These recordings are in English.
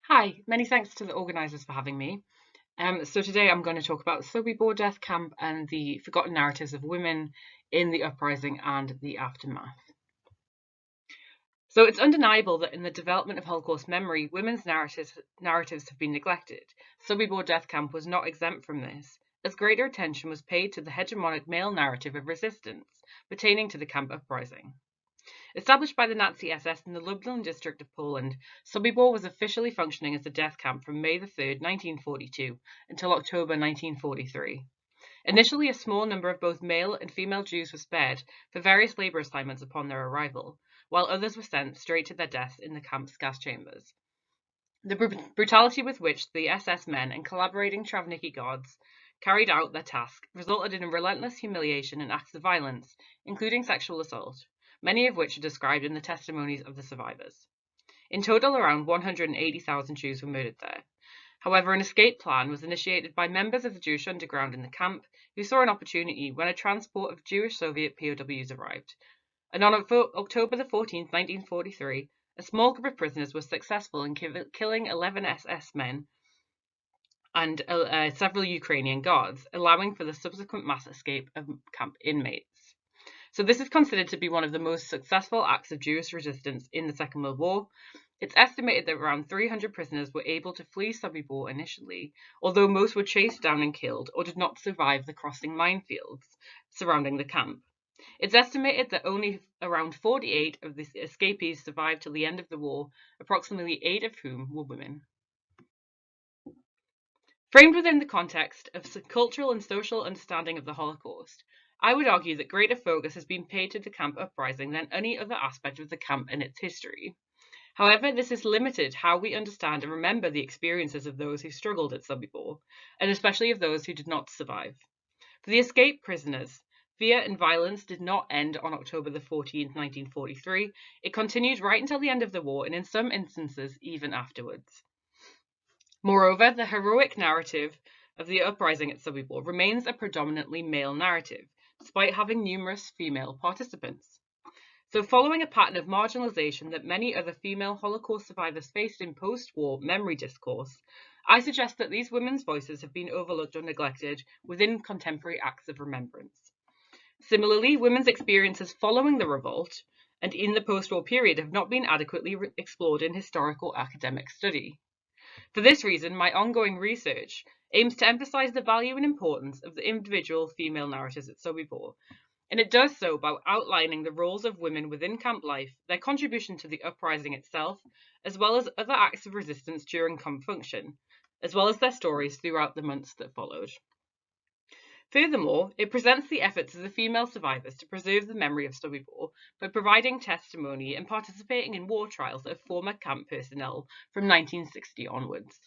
Hi, many thanks to the organisers for having me. So today I'm going to talk about Sobibor death camp and the forgotten narratives of women in the uprising and the aftermath. So it's undeniable that in the development of Holocaust memory, women's narratives have been neglected. Sobibor death camp was not exempt from this, as greater attention was paid to the hegemonic male narrative of resistance pertaining to the camp uprising. Established by the Nazi SS in the Lublin district of Poland, Sobibor was officially functioning as a death camp from May 3, 1942 until October 1943. Initially, a small number of both male and female Jews were spared for various labour assignments upon their arrival, while others were sent straight to their deaths in the camp's gas chambers. The brutality with which the SS men and collaborating Travnicki guards carried out their task resulted in a relentless humiliation and acts of violence, including sexual assault, many of which are described in the testimonies of the survivors. In total, around 180,000 Jews were murdered there. However, an escape plan was initiated by members of the Jewish underground in the camp, who saw an opportunity when a transport of Jewish Soviet POWs arrived. And on October 14, 1943, a small group of prisoners was successful in killing 11 SS men and several Ukrainian guards, allowing for the subsequent mass escape of camp inmates. So this is considered to be one of the most successful acts of Jewish resistance in the Second World War. It's estimated that around 300 prisoners were able to flee Sobibor initially, although most were chased down and killed or did not survive the crossing minefields surrounding the camp. It's estimated that only around 48 of the escapees survived till the end of the war, approximately 8 of whom were women. Framed within the context of cultural and social understanding of the Holocaust, I would argue that greater focus has been paid to the camp uprising than any other aspect of the camp and its history. However, this has limited how we understand and remember the experiences of those who struggled at Sobibor, and especially of those who did not survive. For the escaped prisoners, fear and violence did not end on October 14, 1943. It continued right until the end of the war, and in some instances, even afterwards. Moreover, the heroic narrative of the uprising at Sobibor remains a predominantly male narrative, despite having numerous female participants. So following a pattern of marginalization that many other female Holocaust survivors faced in post-war memory discourse, I suggest that these women's voices have been overlooked or neglected within contemporary acts of remembrance. Similarly, women's experiences following the revolt and in the post-war period have not been adequately explored in historical academic study. For this reason, my ongoing research aims to emphasize the value and importance of the individual female narratives at Sobibor, and it does so by outlining the roles of women within camp life, their contribution to the uprising itself, as well as other acts of resistance during camp function, as well as their stories throughout the months that followed. Furthermore, it presents the efforts of the female survivors to preserve the memory of Sobibor by providing testimony and participating in war trials of former camp personnel from 1960 onwards.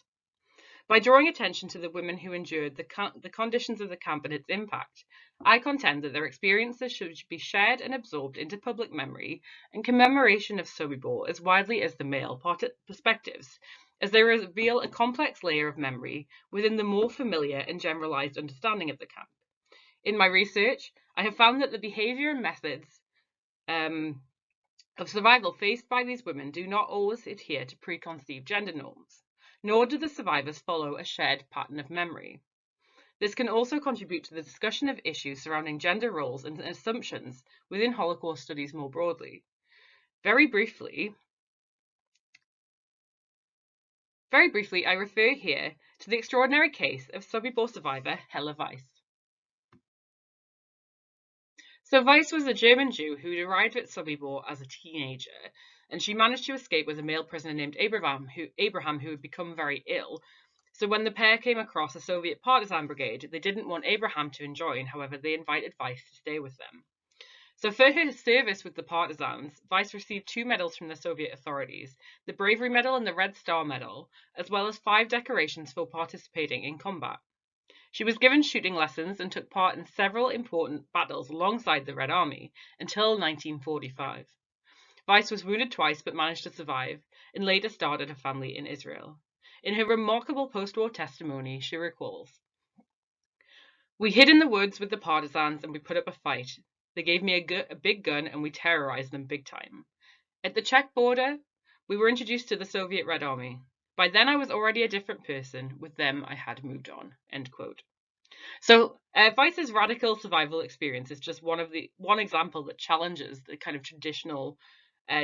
By drawing attention to the women who endured the conditions of the camp and its impact, I contend that their experiences should be shared and absorbed into public memory and commemoration of Sobibor as widely as the male perspectives, as they reveal a complex layer of memory within the more familiar and generalized understanding of the camp. In my research, I have found that the behavior and methods of survival faced by these women do not always adhere to preconceived gender norms, nor do the survivors follow a shared pattern of memory. This can also contribute to the discussion of issues surrounding gender roles and assumptions within Holocaust studies more broadly. Very briefly, I refer here to the extraordinary case of Sobibor survivor Hella Weiss. So Weiss was a German Jew who arrived at Sobibor as a teenager, and she managed to escape with a male prisoner named Abraham who had become very ill. So when the pair came across a Soviet partisan brigade, they didn't want Abraham to join, however they invited Weiss to stay with them. So for his service with the partisans, Weiss received 2 medals from the Soviet authorities, the Bravery Medal and the Red Star Medal, as well as 5 decorations for participating in combat. She was given shooting lessons and took part in several important battles alongside the Red Army until 1945. Weiss was wounded twice but managed to survive, and later started a family in Israel. In her remarkable post-war testimony, she recalls, "We hid in the woods with the partisans and we put up a fight. They gave me a big gun and we terrorized them big time. At the Czech border, we were introduced to the Soviet Red Army. By then I was already a different person. With them I had moved on." End quote. So Weiss's radical survival experience is just one example that challenges the kind of traditional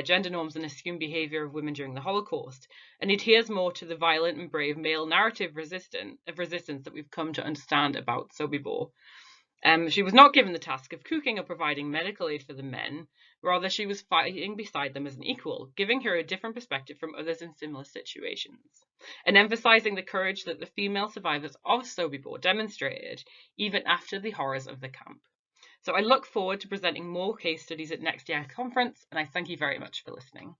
gender norms and assumed behavior of women during the Holocaust, and adheres more to the violent and brave male narrative resistance that we've come to understand about Sobibor. She was not given the task of cooking or providing medical aid for the men. Rather, she was fighting beside them as an equal, giving her a different perspective from others in similar situations, and emphasizing the courage that the female survivors of Sobibor demonstrated even after the horrors of the camp. So I look forward to presenting more case studies at next year's conference, and I thank you very much for listening.